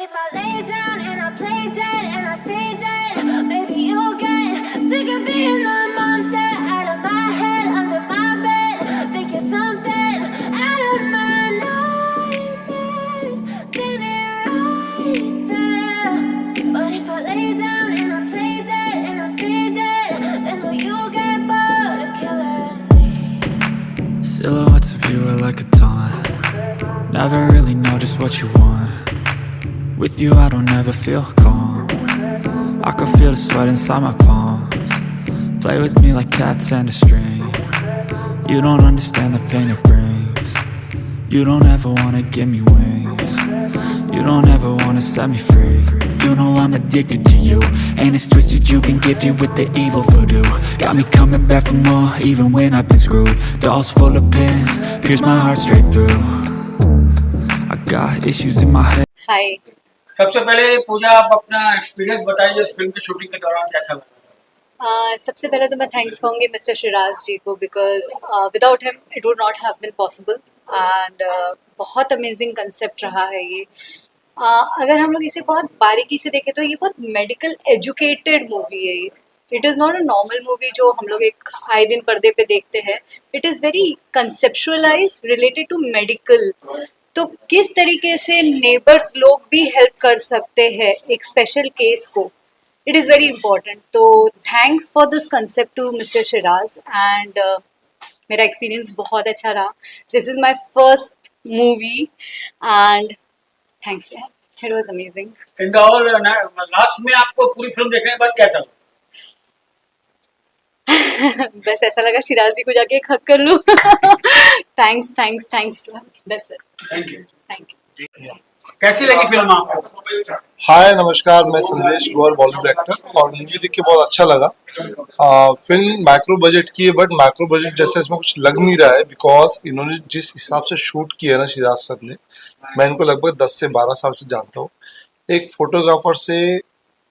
if I lay down and I play dead and I stay dead, maybe you'll get sick of being the monster out of my head, under my bed. Think you're something out of my nightmares, standing right there. But if I lay down and I play dead and I stay dead, then will you get bored of killing me? Silhouettes of you are like a taunt. Never really know just what you want. With you I don't ever feel calm. I can feel the sweat inside my palms. Play with me like cats and a string. You don't understand the pain it brings. You don't ever wanna give me wings. You don't ever wanna set me free. You know I'm addicted to you, and it's twisted, you've been gifted with the evil voodoo. Got me coming back for more, even when I've been screwed. Dolls full of pins, pierce my heart straight through. I got issues in my head. हाय, सबसे पहले पूजा आप अपना experience बताइए इस film की shooting के दौरान कैसा लगा। सबसे पहले तो मैं थैंक्स कहूँगी मिस्टर शिराज जी को, because without him it would not have been possible and बहुत अमेजिंग कंसेप्ट रहा है ये। अगर हम लोग इसे बहुत बारीकी से देखें तो ये बहुत मेडिकल एजुकेटेड मूवी है ये। It is not a normal movie जो हम लोग एक आए दिन पर्दे पे देखते हैं। It is very conceptualize related to medical. तो किस तरीके से नेबर्स लोग भी हेल्प कर सकते हैं एक स्पेशल केस को, इट इज़ वेरी इंपॉर्टेंट। तो thanks for this concept to mister Shiraz and मेरा एक्सपीरियंस बहुत अच्छा रहा। This is my first movie and thanks to him, it was amazing. In the all last में आपको पूरी फिल्म देखने के बाद कैसा लगा? बस ऐसा लगा शिराज जी को जाके एक हक कर लूं। Thanks thanks thanks to him, that's it. Thank you. Thank you. कैसी लगी फिल्म आपको? हाय नमस्कार, मैं संदेश गौर, बॉलीवुड एक्टर, और मूवी देख के बहुत अच्छा लगा। फिल्म माइक्रो बजट की है, बट माइक्रो बजट जैसे इसमें कुछ लग नहीं रहा है, बिकॉज इन्होंने जिस हिसाब से शूट किया है ना शिराज सर ने, मैं इनको लगभग 10 से 12 साल से जानता हूँ। एक फोटोग्राफर से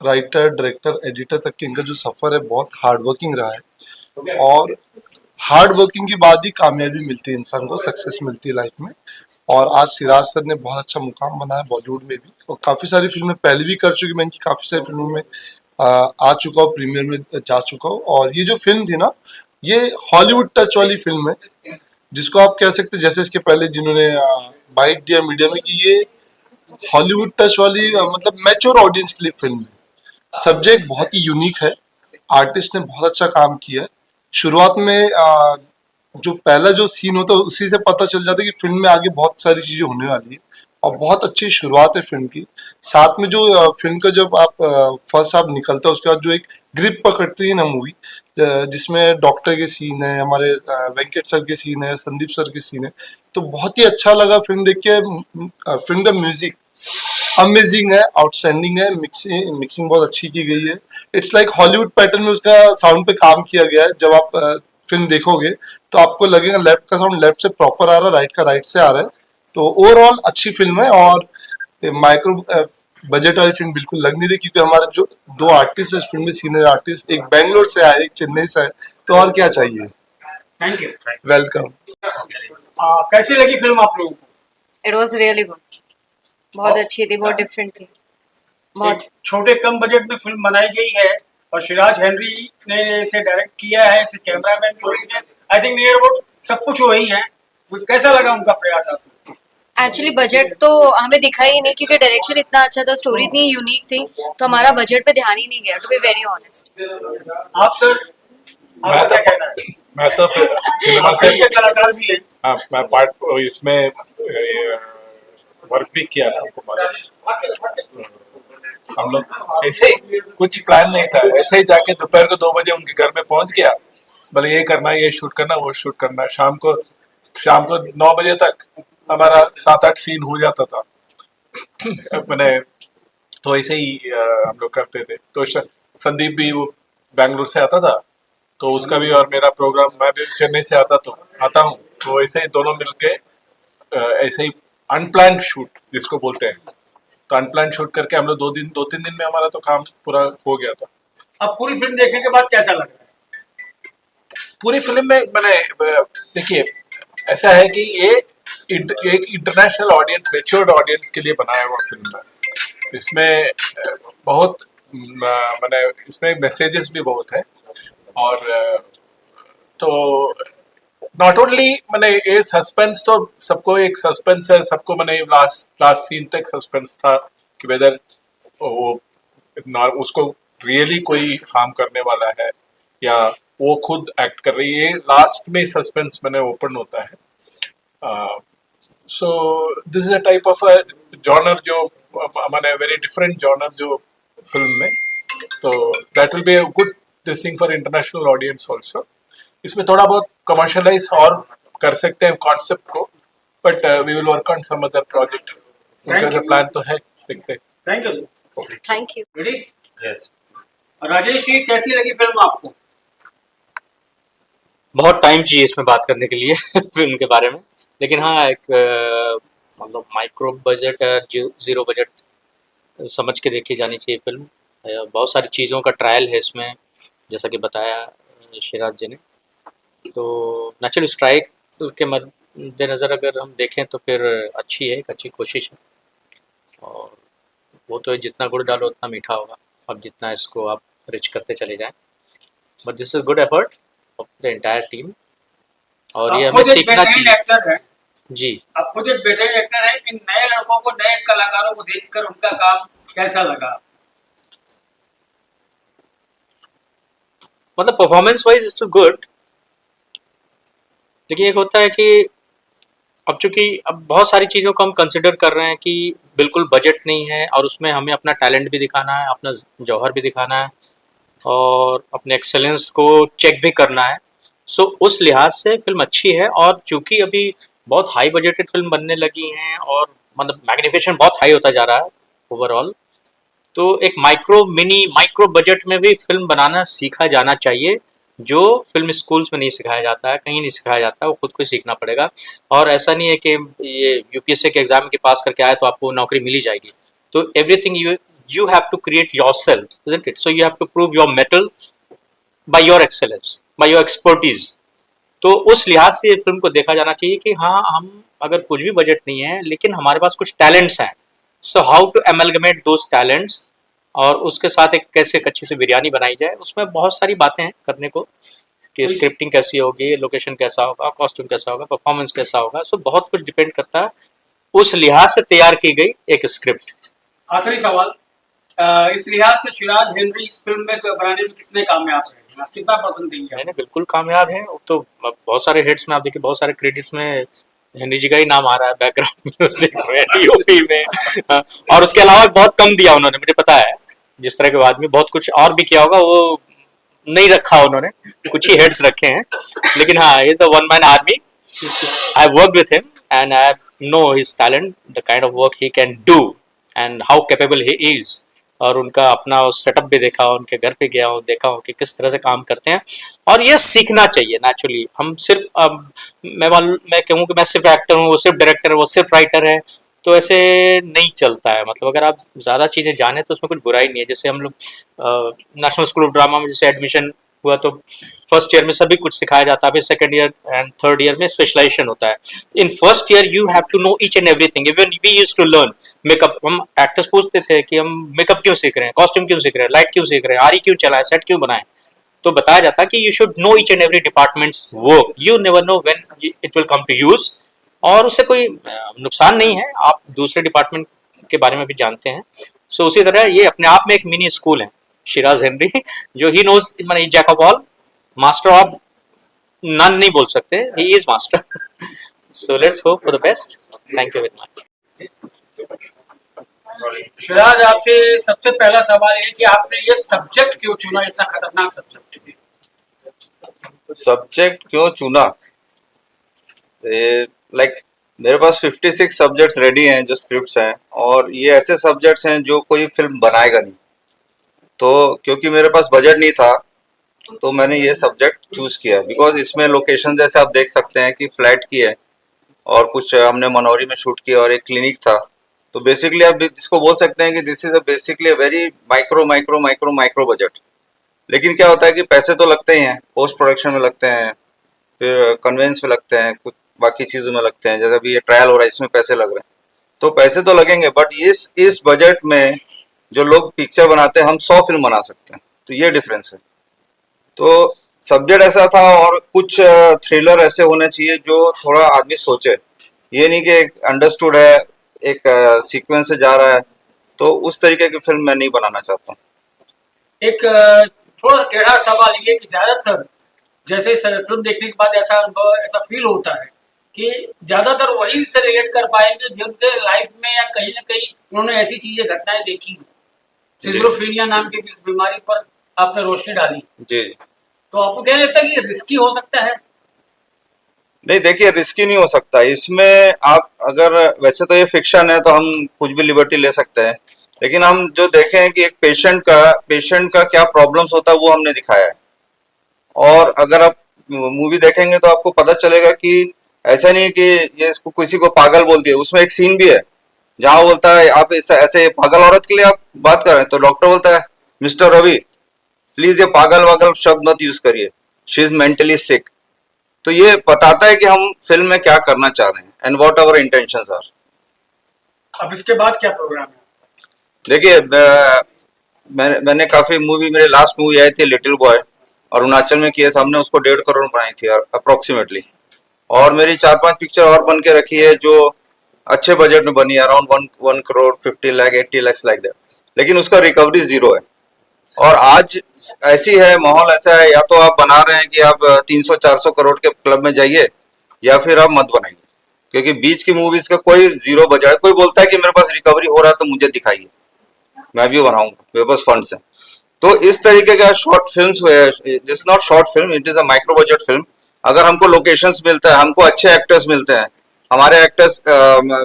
राइटर, डायरेक्टर, एडिटर तक के इनका जो सफ़र है बहुत हार्ड वर्किंग रहा है, और हार्ड वर्किंग के बाद ही कामयाबी मिलती है इंसान को, सक्सेस मिलती है लाइफ में। और आज सिराज सर ने बहुत अच्छा मुकाम बनाया बॉलीवुड में भी, और काफ़ी सारी फिल्में पहले भी कर चुकी, मैं इनकी काफ़ी सारी फिल्मों में आ चुका हूँ, प्रीमियर में जा चुका हूँ। और ये जो फिल्म थी ना, ये हॉलीवुड टच वाली फिल्म है, जिसको आप कह सकते, जैसे इसके पहले जिन्होंने बाइट दिया मीडिया में कि ये हॉलीवुड टच वाली मतलब मैच्योर ऑडियंस के लिए फिल्म है। सब्जेक्ट बहुत ही यूनिक है, आर्टिस्ट ने बहुत अच्छा काम किया है। शुरुआत में जो पहला जो सीन होता है उसी से पता चल जाता है कि फिल्म में आगे बहुत सारी चीजें होने वाली है, और बहुत अच्छी शुरुआत है फिल्म की। साथ में जो फिल्म का जब आप फर्स्ट हाफ निकलता है, उसके बाद जो एक ग्रिप पकड़ती है ना मूवी, जिसमें डॉक्टर के सीन है, हमारे वेंकट सर के सीन है, संदीप सर के सीन है, तो बहुत ही अच्छा लगा फिल्म देख के। फिल्म का म्यूजिक अमेजिंग है, आउटस्टैंडिंग है, मिक्सिंग बहुत अच्छी की गई है। इट्स लाइक हॉलीवुड पैटर्न में उसका साउंड पे काम किया गया है। जब आप फिल्म देखोगे तो आपको लगेगा लेफ्ट का साउंड लेफ्ट से प्रॉपर आ रहा है, राइट का राइट से आ रहा है। तो ओवरऑल अच्छी फिल्म है, और माइक्रो बजट वाली फिल्म बिल्कुल लग नहीं रही, क्योंकि हमारे जो दो आर्टिस्ट है इस फिल्म में, सीनियर आर्टिस्ट, एक बैंगलोर से आए, एक चेन्नई से आए, तो और क्या चाहिए। Thank you. वेलकम। कैसी लगी फिल्म आप लोगों को? इट वॉज रियली गुड, बहुत अच्छी थी, बहुत डिफरेंट थी, बहुत एक छोटे कम बजट में फिल्म बनाई गई है, और शिराज हेनरी ने इसे डायरेक्ट किया है, इसे कैमरामैन भी वही है, आई थिंक नियर अबाउट सब कुछ वही है। कैसा लगा उनका प्रयास आपको? एक्चुअली बजट तो हमें दिखा ही नहीं, क्योंकि डायरेक्शन इतना अच्छा था, स्टोरी इतनी यूनिक थी, तो हमारा बजट पे ध्यान ही नहीं गया, टू बी वेरी ऑनेस्ट। आप सर, आपका क्या कहना है? मैं तो सिनेमा आप से फिल्म के कलाकार भी हैं। हाँ, मैं पार्ट इसमें वर्क भी किया है, आपको मालूम है। हम लोग ऐसे ही, कुछ प्लान नहीं था, ऐसे ही जाके दोपहर को 2 बजे उनके घर में पहुंच गया, बोले ये करना है, ये शूट करना, वो शूट करना। शाम को 9 बजे तक हमारा 7-8 सीन हो जाता था। मैंने तो ऐसे ही हम लोग करते थे। तो संदीप भी वो बैंगलोर से आता था, तो उसका भी और मेरा प्रोग्राम, मैं भी चेन्नई से आता हूँ, तो ऐसे ही दोनों मिलके ऐसे ही अनप्लान्ड शूट जिसको बोलते हैं, तो अनप्लान्ड शूट करके हम लोग 2-3 दिन में हमारा तो काम पूरा हो गया था। अब पूरी फिल्म देखने के बाद कैसा लग रहा है? पूरी फिल्म में मैंने देखिए, ऐसा है कि ये एक इंटरनेशनल ऑडियंस, मैच्योर्ड ऑडियंस के लिए बनाया हुआ फिल्म है। इसमें बहुत मैंने इसमें मैसेजेस भी बहुत है और तो नॉट ओनली मैंने ये सस्पेंस तो सबको एक सस्पेंस है सबको मैंने लास्ट सीन तक सस्पेंस था कि वेदर वो उसको रियली कोई हार्म करने वाला है या वो खुद एक्ट कर रही है लास्ट में सस्पेंस मैंने ओपन होता है so this is a type of a genre जो मैंने वेरी डिफरेंट जॉनर जो फिल्म में तो that will be a good this thing for international audience also इसमें थोड़ा बहुत कमर्शलाइज और कर सकते हैं कॉन्सेप्ट को but we will work on some other project उनका प्लान तो है देखते हैं thank you sir. Thank you. Ready? Rajesh ji कैसी लगी फिल्म आपको? बहुत टाइम चाहिए इसमें बात करने के लिए फिल्म के बारे में लेकिन हाँ एक मतलब माइक्रो बजट जीरो बजट समझ के देखी जानी चाहिए फिल्म बहुत सारी चीज़ों का ट्रायल है इसमें जैसा कि बताया शिराज जी ने तो नेचुरल स्ट्राइक के मद्देनज़र अगर हम देखें तो फिर अच्छी है एक अच्छी कोशिश है और वो तो जितना गुड़ डालो उतना मीठा होगा अब जितना इसको आप रिच करते चले जाएं but this is good effort of the entire team और ये हमें सीखना चाहिए एक्टर है जी आप खुद एक बेहतरीन एक्टर है इन नए लड़कों को नए कलाकारों को देखकर उनका काम कैसा लगा? मतलब परफॉर्मेंस वाइज इज गुड लेकिन एक होता है कि अब चूंकि अब बहुत सारी चीज़ों को हम कंसिडर कर रहे हैं कि बिल्कुल बजट नहीं है और उसमें हमें अपना टैलेंट भी दिखाना है अपना जौहर भी दिखाना है और अपने एक्सेलेंस को चेक भी करना है सो उस लिहाज से फिल्म अच्छी है और चूंकि अभी बहुत हाई बजटेड फिल्म बनने लगी हैं और मतलब मैग्निफिकेशन बहुत हाई होता जा रहा है ओवरऑल तो एक माइक्रो बजट में भी फिल्म बनाना सीखा जाना चाहिए जो फिल्म स्कूल्स में नहीं सिखाया जाता है कहीं नहीं सिखाया जाता है वो खुद को ही सीखना पड़ेगा और ऐसा नहीं है कि ये यूपीएससी के एग्जाम के पास करके आए तो आपको नौकरी मिल ही जाएगी तो everything you have to create yourself, isn't it? So you have to prove your mettle by your excellence, by your expertise. तो उस लिहाज से ये फिल्म को देखा जाना चाहिए कि हाँ हम अगर कुछ भी बजट नहीं है लेकिन हमारे पास कुछ टैलेंट्स हैं so how to amalgamate those talents और उसके साथ एक कैसे एक अच्छी सी बिरयानी बनाई जाए उसमें बहुत सारी बातें हैं करने को कि स्क्रिप्टिंग कैसी होगी लोकेशन कैसा होगा कॉस्ट्यूम कैसा होगा परफॉर्मेंस कैसा होगा सो बहुत कुछ डिपेंड करता है उस लिहाज से तैयार की गई एक स्क्रिप्ट। आखिरी सवाल इस लिहाज से शिराज हेनरी इस फिल्म में बनाने में कितने कामयाब रहे आप कितना पसंद देंगे? नहीं बिल्कुल कामयाब है तो बहुत सारे हिट्स में आप देखिए बहुत सारे क्रेडिट्स में हेनरी जी का ही नाम आ रहा है बैकग्राउंड म्यूजिक में डीओपी में और उसके अलावा बहुत कम दिया उन्होंने मुझे पता है जिस तरह के आदमी बहुत कुछ और भी किया होगा वो नहीं रखा उन्होंने कुछ ही हेड्स रखे हैं लेकिन हाँ is the one man army I work with him and I know his talent the kind of work he can do and how capable he is और उनका अपना सेटअप भी देखा हो उनके घर पे गया हूँ देखा हूँ कि किस तरह से काम करते हैं और ये सीखना चाहिए नेचुरली हम सिर्फ मैं कहूँ कि मैं सिर्फ एक्टर हूँ वो सिर्फ डायरेक्टर है वो सिर्फ राइटर है तो ऐसे नहीं चलता है मतलब अगर आप ज़्यादा चीज़ें जाने तो उसमें कुछ बुराई नहीं है जैसे हम लोग नेशनल स्कूल ऑफ ड्रामा में जैसे एडमिशन हुआ तो फर्स्ट ईयर में सभी कुछ सिखाया जाता है फिर second year and third year में स्पेशलाइजेशन होता है in first year you have to know each and everything even we used to learn makeup हम एक्टर्स पूछते थे कि हम मेकअप क्यों सीख रहे हैं कॉस्ट्यूम क्यों सीख रहे हैं लाइट क्यों सीख रहे हैं आरी क्यों चलाएं सेट क्यों बनाएं तो बताया जाता है कि you should know each and every departments work you never know when it will come to use और उससे कोई नुकसान नहीं है आप दूसरे डिपार्टमेंट के बारे में भी जानते हैं सो उसी तरह ये अपने आप में एक मिनी स्कूल है शिराज हेनरी जो ही नोज माने jack of all master of none नहीं बोल सकते he is master so let's hope for the best thank you very much. Shiraz आपसे सबसे पहला सवाल है कि आपने ये सब्जेक्ट क्यों चुना इतना खतरनाक सब्जेक्ट क्यों चुना लाइक मेरे पास 56 सब्जेक्ट्स रेडी हैं जो स्क्रिप्ट्स हैं और ये ऐसे सब्जेक्ट्स हैं जो कोई फिल्म बनाएगा नहीं तो क्योंकि मेरे पास बजट नहीं था तो मैंने ये सब्जेक्ट चूज किया बिकॉज इसमें लोकेशन जैसे आप देख सकते हैं कि फ्लैट की है और कुछ हमने मनोरी में शूट किया और एक क्लिनिक था तो बेसिकली आप इसको बोल सकते हैं कि this is basically a very micro budget लेकिन क्या होता है कि पैसे तो लगते ही हैं पोस्ट प्रोडक्शन में लगते हैं फिर कन्वेंस में लगते हैं कुछ बाकी चीज़ों में लगते हैं जैसे अभी ये ट्रायल हो रहा है इसमें पैसे लग रहे हैं तो पैसे तो लगेंगे, बट इस बजट में जो लोग पिक्चर बनाते हैं हम 100 फिल्म बना सकते हैं, तो ये डिफरेंस है। तो सब्जेक्ट ऐसा था, और कुछ थ्रिलर ऐसे होने चाहिए जो थोड़ा आदमी सोचे, ये नहीं कि एक अंडरस्टूड है, एक सीक्वेंस से जा रहा है, तो उस तरीके की फिल्म मैं नहीं बनाना चाहता हूँ। एक थोड़ा टेढ़ा सवाल ये कि ज्यादातर जैसे फिल्म देखने के बाद ऐसा अनुभव, ऐसा फील होता है कि ज्यादातर वही से रिलेट कर पाएंगे जिनके लाइफ में या कहीं ना कहीं उन्होंने ऐसी चीजें, घटनाएं देखी हो। सिजोफ्रेनिया नाम की इस बीमारी पर आपने रोशनी डाली, जी। तो आपको क्या लगता है कि रिस्की हो सकता है? नहीं, देखिए, रिस्की नहीं हो सकता इसमें। आप अगर, वैसे तो ये फिक्शन है तो हम कुछ भी लिबर्टी ले सकते हैं, लेकिन हम जो देखें हैं कि एक पेशेंट का क्या प्रॉब्लम्स होता है वो हमने दिखाया है। और अगर आप मूवी देखेंगे तो आपको पता चलेगा कि ऐसा नहीं है कि ये इसको किसी को पागल बोल दिया। उसमें एक सीन भी है जहां वो बोलता है आप ऐसे पागल औरत के लिए आप बात कर रहे हैं, तो डॉक्टर बोलता है मिस्टर रवि प्लीज ये पागल वागल शब्द मत यूज करिए, शी इज मेंटली सिक। तो ये बताता है कि हम फिल्म में क्या करना चाह रहे हैं and what our intentions are. अब इसके बाद क्या प्रोग्राम है? देखिए, मैंने काफी मूवी, मेरे लास्ट मूवी आई थी लिटिल बॉय, अरुणाचल में किया था हमने, उसको 1.5 करोड़ बनाई थी अप्रोक्सीमेटली। और मेरी 4-5 पिक्चर और बन के रखी है जो अच्छे बजट में बनी है, around 1 crore 50 lakh 80 lakh like that, लेकिन उसका रिकवरी 0 है। और आज ऐसी है, माहौल ऐसा है, या तो आप बना रहे हैं कि आप 300-400 करोड़ के क्लब में जाइए, या फिर आप मत बनाइए, क्योंकि बीच की मूवीज का कोई 0 बजट है। कोई बोलता है कि मेरे पास रिकवरी हो रहा है तो मुझे दिखाइए, मैं भी बनाऊंगा, मेरे पास फंड्स हैं। तो इस तरीके का short film, this not short film, it is a micro budget film. अगर हमको लोकेशंस मिलता है, हमको अच्छे एक्टर्स मिलते हैं, हमारे एक्टर्स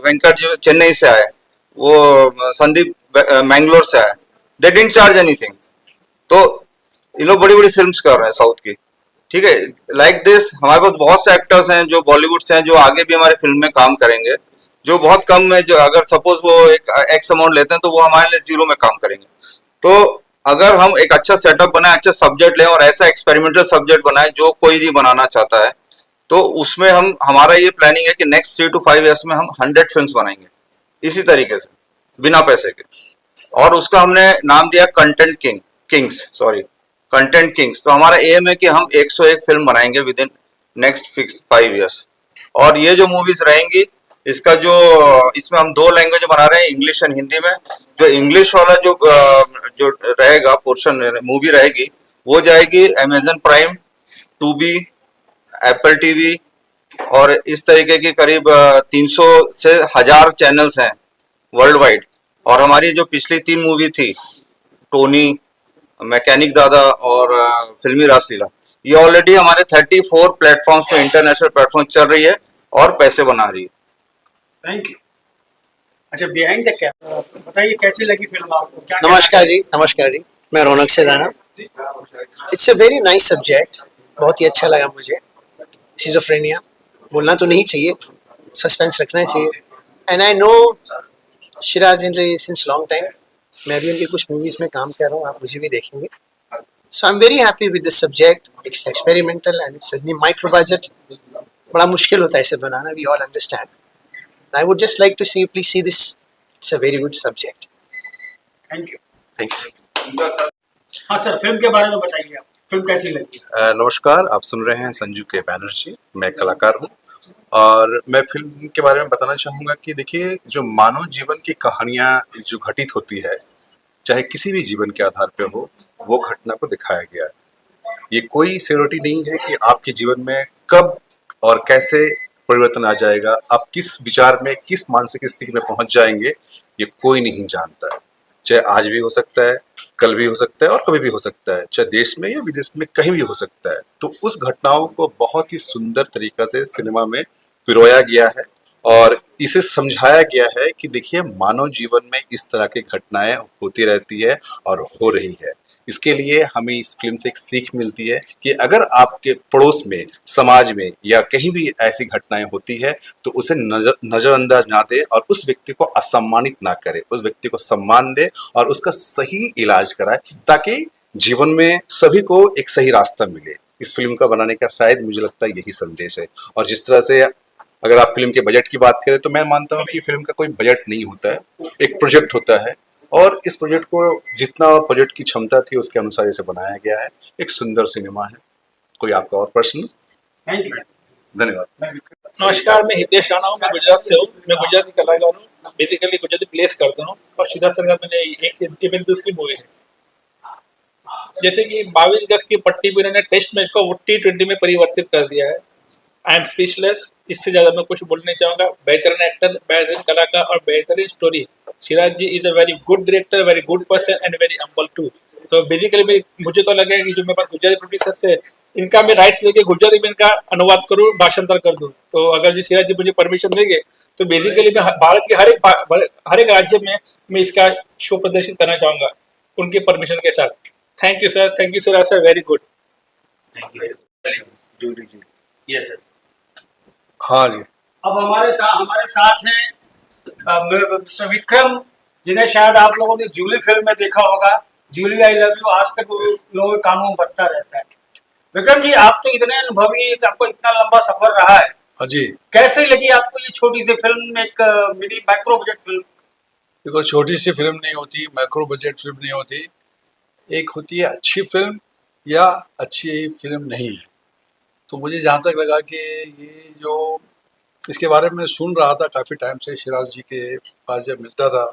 वेंकट जी चेन्नई से आए, वो संदीप मैंगलोर से आए, दे डिडंट चार्ज एनीथिंग। तो ये लोग बड़ी बड़ी फिल्म्स कर रहे हैं साउथ की, ठीक है। लाइक दिस हमारे पास बहुत से एक्टर्स हैं जो बॉलीवुड से हैं, जो आगे भी हमारी फिल्म में काम करेंगे, जो बहुत कम में, जो अगर सपोज वो एक एक्स अमाउंट लेते हैं तो वो हमारे लिए 0 में काम करेंगे। तो अगर हम एक अच्छा सेटअप बनाए, अच्छा सब्जेक्ट लें और ऐसा एक्सपेरिमेंटल सब्जेक्ट बनाए जो कोई भी बनाना चाहता है, तो उसमें हमारा ये प्लानिंग है कि नेक्स्ट 3 to 5 ईयर्स में हम 100 फिल्म्स बनाएंगे इसी तरीके से, बिना पैसे के। और उसका हमने नाम दिया कंटेंट किंग्स। तो हमारा एम है कि हम 101 फिल्म बनाएंगे with in next fix 5 years. और ये जो मूवीज रहेंगी, इसमें हम 2 लैंग्वेज बना रहे हैं, इंग्लिश एंड हिंदी में। जो इंग्लिश वाला जो रहेगा पोर्शन, मूवी रहेगी, वो जाएगी Amazon prime, two B, Apple TV, और इस तरीके की करीब 300 से 1000 चैनल्स हैं वर्ल्ड वाइड। और हमारी जो पिछली 3 मूवी थी, टोनी, मैकेनिक दादा और फिल्मी रासलीला, ये ऑलरेडी हमारे 34 प्लेटफॉर्म्स पे, इंटरनेशनल प्लेटफॉर्म चल रही है और पैसे बना रही है। Thank you. अच्छा, बिहाइंड द कैमरा बताइए कैसी लगी फिल्म आपको? क्या नमस्कार जी, मैं Raunak Sedana. It's a very nice subject, बहुत ही अच्छा लगा मुझे। सिजोफ्रेनिया बोलना तो नहीं चाहिए, सस्पेंस रखना चाहिए। And I know Siraj Henry since long time, मैं भी उनकी कुछ मूवीज में काम कर रहा हूँ, आप मुझे भी देखेंगे। So I am very happy with this subject. It's experimental and it's micro budget, बड़ा मुश्किल होता है इसे बनाना, we all understand. I would just like to see, please see this. It's a very good subject. Thank you. Thank you. हाँ sir, film के बारे में बताइए, आप फिल्म कैसी लगी? नमस्कार, आप सुन रहे हैं संजू के बैनर्जी। मैं कलाकार हूँ और मैं फिल्म के बारे में बताना चाहूँगा कि देखिए, जो मानव जीवन की कहानियाँ जो घटित होती है, चाहे किसी भी जीवन के आधार पे हो, वो घटना को दिखाया गया है। ये कोई सिक्योरिटी नहीं है कि आपके जीवन में कब और कैसे परिवर्तन आ जाएगा, आप किस विचार में, किस मानसिक स्थिति में पहुंच जाएंगे, ये कोई नहीं जानता है। चाहे आज भी हो सकता है, कल भी हो सकता है और कभी भी हो सकता है, चाहे देश में या विदेश में कहीं भी हो सकता है। तो उस घटनाओं को बहुत ही सुंदर तरीका से सिनेमा में पिरोया गया है और इसे समझाया गया है कि देखिए, मानव जीवन में इस तरह की घटनाएं होती रहती है और हो रही है। इसके लिए हमें इस फिल्म से एक सीख मिलती है कि अगर आपके पड़ोस में, समाज में या कहीं भी ऐसी घटनाएं होती है तो उसे नजरअंदाज ना दे और उस व्यक्ति को असम्मानित ना करे, उस व्यक्ति को सम्मान दे और उसका सही इलाज कराए, ताकि जीवन में सभी को एक सही रास्ता मिले। इस फिल्म का बनाने का शायद मुझे लगता है यही संदेश है। और जिस तरह से अगर आप फिल्म के बजट की बात करें तो मैं मानता हूँ कि फिल्म का कोई बजट नहीं होता है, एक प्रोजेक्ट होता है और इस प्रोजेक्ट को जितना बजट की क्षमता थी उसके अनुसार इसे बनाया गया है। एक सुंदर सिनेमा है। कोई आपका और प्रश्न? Thank you. धन्यवाद। नमस्कार, मैं हितेश राणा हूँ, मैं गुजरात से हूँ। मैं गुजराती कलाकार हूँ, बेसिकली गुजराती प्लेस करता हूँ और श्रीराज सर का मैंने एक ये मेरी दूसरी मूवी है। जैसे कि 22 गज की पट्टी पर इन्होंने टेस्ट मैच को T20 में परिवर्तित कर दिया है। आई एम स्पीचलेस, इससे ज्यादा मैं कुछ बोलना नहीं चाहूंगा। बेहतरीन एक्टर, बेहतरीन कलाकार और बेहतरीन story. Siraj ji is a very good director, very good person and very humble too. तो बेसिकली मुझे तो लगा कि जो मेरे पास गुजराती प्रोड्यूसर से इनका मैं राइट्स लेके गुजराती में इनका अनुवाद करूँ, भाषांतर कर दूँ। तो अगर जी सिराज जी मुझे परमिशन देंगे तो बेसिकली मैं भारत के हर एक राज्य में मैं इसका शो प्रदर्शित करना चाहूंगा उनके परमिशन के साथ। Thank you sir, thank you Siraj sir, very good. Julie ji, yes sir. हाँ जी। अब हमारे साथ हैं मिस्टर विक्रम, जिन्हें शायद आप लोगों ने जूली फिल्म में देखा होगा। जूली आई लव यू आज तक लोगों के कानों में बजता रहता है। विक्रम जी, आप तो इतने अनुभवी, आपको इतना लंबा सफर रहा है, हाँ जी। कैसे लगी आपको ये छोटी सी फिल्म, एक मिनी माइक्रो बजट फिल्म? देखो, छोटी सी फिल्म नहीं होती, माइक्रो बजट फिल्म नहीं होती। एक होती है अच्छी फिल्म या अच्छी फिल्म नहीं है। तो मुझे जहाँ तक लगा कि ये जो इसके बारे में सुन रहा था काफ़ी टाइम से, शिराज जी के पास जब मिलता था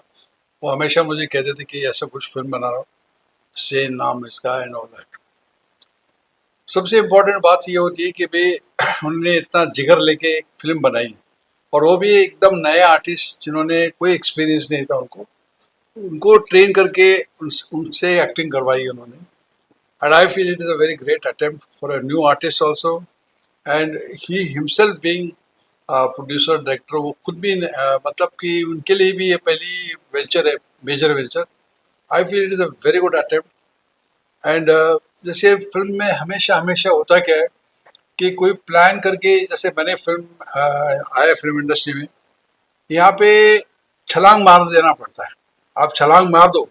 वो हमेशा मुझे कहते थे कि ऐसा कुछ फिल्म बना रहा हो, से नाम इसका एंड ऑल दैट। सबसे इम्पोर्टेंट बात ये होती है कि भाई उन्होंने इतना जिगर लेके एक फिल्म बनाई और वो भी एकदम नए आर्टिस्ट जिन्होंने कोई एक्सपीरियंस नहीं था, उनको ट्रेन करके उनसे एक्टिंग करवाई उन्होंने। And I feel it is a very great attempt for a new artist also. And he himself being a producer, director, वो खुद भी मतलब कि उनके लिए भी ये पहली वेंचर है, major venture. I feel it is a very good attempt. And जैसे फिल्म में हमेशा होता क्या है कि कोई प्लान करके, जैसे मैंने फिल्म आया फिल्म इंडस्ट्री में, यहाँ पे छलांग मार देना पड़ता है। आप छलांग मार दो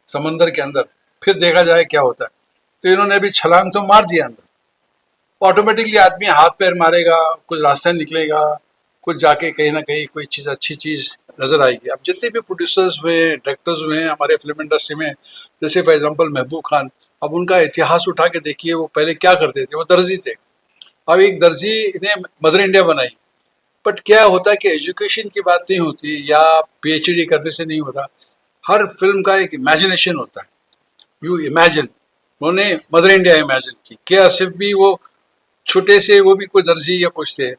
समंदर के अंदर, फिर देखा जाए क्या होता है। तो इन्होंने अभी छलांग तो मार दिया अंदर, ऑटोमेटिकली आदमी हाथ पैर मारेगा, कुछ रास्ता निकलेगा, कुछ जाके कहीं ना कहीं कोई चीज़, अच्छी चीज़ नजर आएगी। अब जितने भी प्रोड्यूसर्स हुए, डायरेक्टर्स हुए हमारे फिल्म इंडस्ट्री में, जैसे फॉर एग्जांपल महबूब खान, अब उनका इतिहास उठा के देखिए, वो पहले क्या करते थे, वो दर्जी थे। अब एक दर्जी ने मदर इंडिया बनाई, बट क्या होता है कि एजुकेशन की बात नहीं होती या PhD करने से नहीं होता। हर फिल्म का एक इमेजिनेशन होता है। यू इमेजिन, उन्होंने मदर इंडिया इमेजिन की। क्या सिर्फ भी वो छोटे से, वो भी कोई दर्जी या कुछ थे,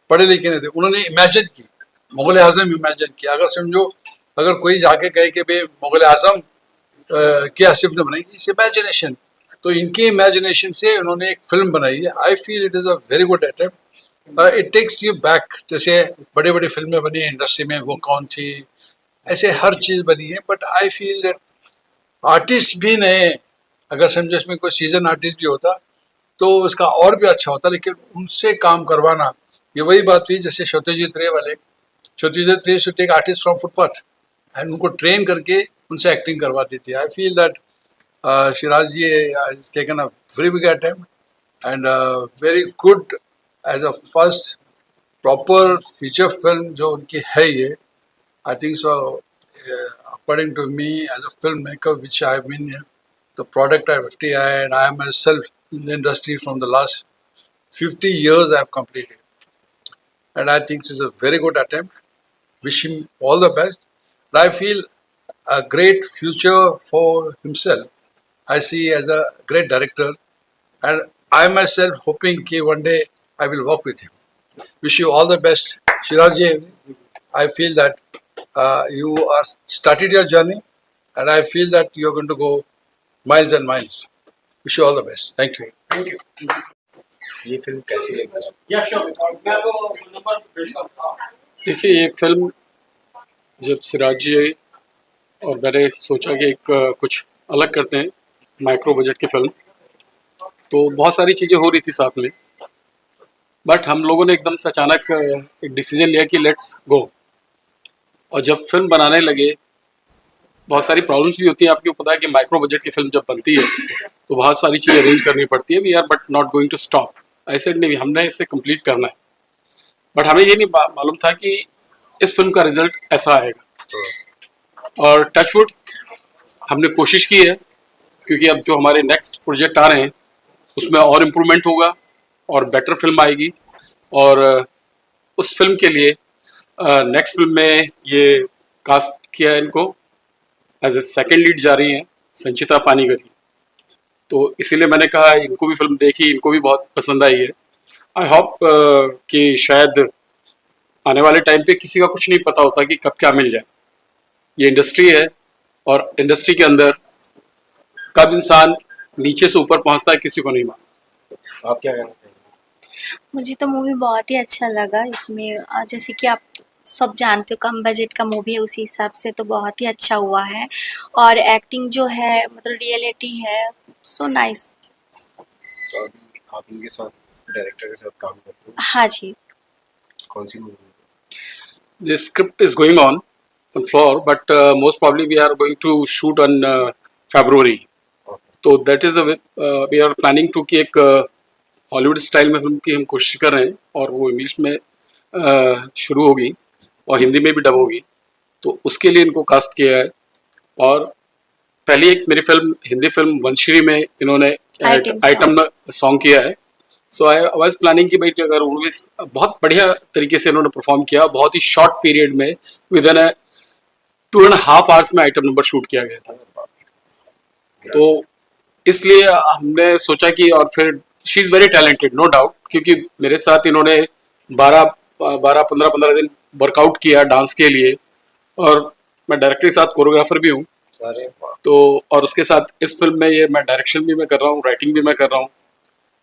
पढ़े लिखे नहीं थे, उन्होंने इमेजिन की, मुगल आजम इमेजिन किया। अगर समझो, अगर कोई जाके कहे कि भाई मुगल आजम क्या सिर्फ ने बनाई, इस इमेजिनेशन, तो इनकी इमेजिनेशन से उन्होंने एक फिल्म बनाई है। I feel it is a very good attempt. It takes you back. जैसे बड़ी बड़ी फिल्में बनी है इंडस्ट्री में, वो कौन थी, ऐसे हर चीज़ बनी है। But I feel that artist भी नए, अगर समझो इसमें कोई सीजन आर्टिस्ट भी होता तो उसका और भी अच्छा होता, लेकिन उनसे काम करवाना, ये वही बात हुई जैसे सत्यजीत रे वाले। Satyajit Ray should take artist from footpath and उनको ट्रेन करके उनसे एक्टिंग करवाती थी। I feel that Shiraz ji has taken a very big attempt and very good as a first proper feature film जो उनकी है ये। I think so, according to me as a film maker which I have been the product of FTI, and I am myself in the industry from the last 50 years I have completed. And I think it is a very good attempt. Wish him all the best. But I feel a great future for himself. I see as a great director, and I myself hoping that one day I will work with him. Wish you all the best. Shiraji, I feel that you are started your journey, and I feel that you are going to go miles and miles. Wish you all the best. Thank you. Thank you. ये film कैसी लगी? या sure, मैं वो number भेजता हूं। देखिए, ये फिल्म जब सिराज जी और मैंने सोचा कि एक कुछ अलग करते हैं माइक्रो बजट की फिल्म, तो बहुत सारी चीज़ें हो रही थी साथ में, बट हम लोगों ने एकदम से अचानक एक डिसीजन लिया कि लेट्स गो। और जब फिल्म बनाने लगे, बहुत सारी प्रॉब्लम्स भी होती हैं। आपको पता है कि माइक्रो बजट की फिल्म जब बनती है तो बहुत सारी चीज़ें अरेंज करनी पड़ती है। We are but not going to stop, ऐसे नहीं, हमने इसे कंप्लीट करना है। बट हमें ये नहीं मालूम था कि इस फिल्म का रिजल्ट ऐसा आएगा। और टचवुड हमने कोशिश की है, क्योंकि अब जो हमारे नेक्स्ट प्रोजेक्ट आ रहे हैं उसमें और इम्प्रूवमेंट होगा और बेटर फिल्म आएगी। और उस फिल्म के लिए नेक्स्ट फिल्म में ये कास्ट किया है इनको, एज ए सेकेंड लीड जा रही हैं संचिता पानीगरी। तो इसीलिए मैंने कहा इनको भी फिल्म देखी, इनको भी बहुत पसंद आई है। आई होप कि शायद आने वाले टाइम पे किसी का कुछ नहीं पता होता कि कब क्या मिल जाए। ये इंडस्ट्री है और इंडस्ट्री के अंदर कब इंसान नीचे से ऊपर पहुंचता है किसी को नहीं मालूम। आप क्या कहना चाहेंगे? मुझे तो मूवी बहुत ही अच्छा लगा। इसमें जैसे कि आप सब जानते हो कम बजट का मूवी है, उसी हिसाब से तो बहुत ही अच्छा हुआ है। और एक्टिंग जो है मतलब रियलिटी है, सो नाइस। तो अभी आप इनके साथ डायरेक्टर के साथ काम करते हो? हाँ जी। कौन सी movie? The script is going on floor, but most probably we are going to shoot on February. तो that is we are planning to कि एक हॉलीवुड स्टाइल में फिल्म की हम कोशिश कर रहे हैं, और वो इंग्लिश में शुरू होगी और हिंदी में भी डब होगी। तो उसके लिए इनको कास्ट किया है। और पहली एक मेरी फिल्म हिंदी फिल्म वंशरी में इन्होंने आइटम सॉन्ग किया है। सो आई वाज प्लानिंग कि भाई अगर उन्होंने बहुत बढ़िया तरीके से इन्होंने परफॉर्म किया, बहुत ही शॉर्ट पीरियड में विद इन 2.5 आवर्स में आइटम नंबर शूट किया गया था। तो इसलिए हमने सोचा कि, और फिर she is very talented no doubt, क्योंकि मेरे साथ इन्होंने 12-15 दिन वर्कआउट किया डांस के लिए, और मैं डायरेक्टर के साथ कोरियोग्राफर भी हूँ। तो और उसके साथ इस फिल्म में ये मैं डायरेक्शन भी मैं कर रहा हूँ, राइटिंग भी मैं कर रहा हूँ।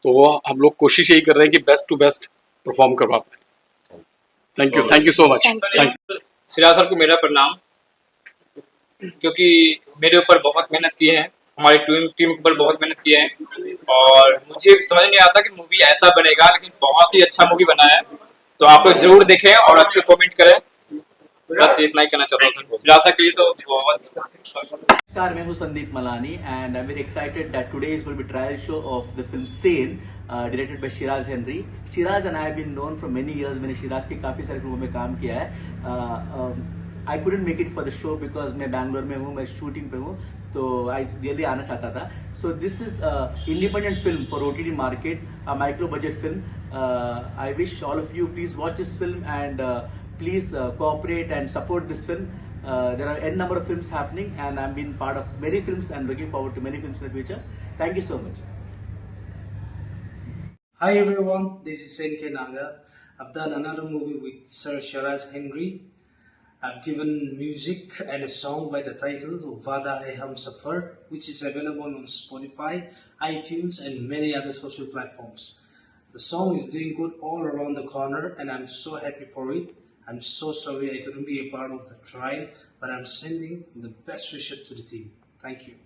तो वो हम लोग कोशिश यही कर रहे हैं कि बेस्ट टू बेस्ट परफॉर्म करवा पाए। Thank you so much. Siraj sir को मेरा प्रणाम, क्योंकि मेरे ऊपर बहुत मेहनत की है, हमारी टीम के ऊपर बहुत मेहनत की है, और मुझे समझ नहीं आता कि मूवी ऐसा बनेगा, लेकिन बहुत ही अच्छा मूवी बना है। तो आप लोग जरूर देखें और अच्छे कमेंट करें। बस इतना ही कहना चाहता हूँ सर। सिराज सर के लिए तो बहुत। नमस्कार, मैं हूं Sandeep Malani and I am very excited that today is going to be trial show of the film Sen, directed by Shiraz Henry. Shiraz and I have been known for many years. मैंने शिराज की काफी सारी फिल्मों में काम किया है। I couldn't make it for the show because मैं बैंगलोर में हूँ, मैं शूटिंग पे हूँ, तो आई रियली आना चाहता था। So this is independent film for OTT market, a micro budget film. I wish all of you please watch this film and please cooperate and support this film. There are n number of films happening and I'm being part of many films and looking forward to many films in the future. Thank you so much. Hi everyone, this is Senke Naga. I've done another movie with Sir Shiraz Henry. I've given music and a song by the title Vada Hai Hum Safar, which is available on Spotify, iTunes and many other social platforms. The song is doing good all around the corner and I'm so happy for it. I'm so sorry I couldn't be a part of the trial, but I'm sending the best wishes to the team. Thank you.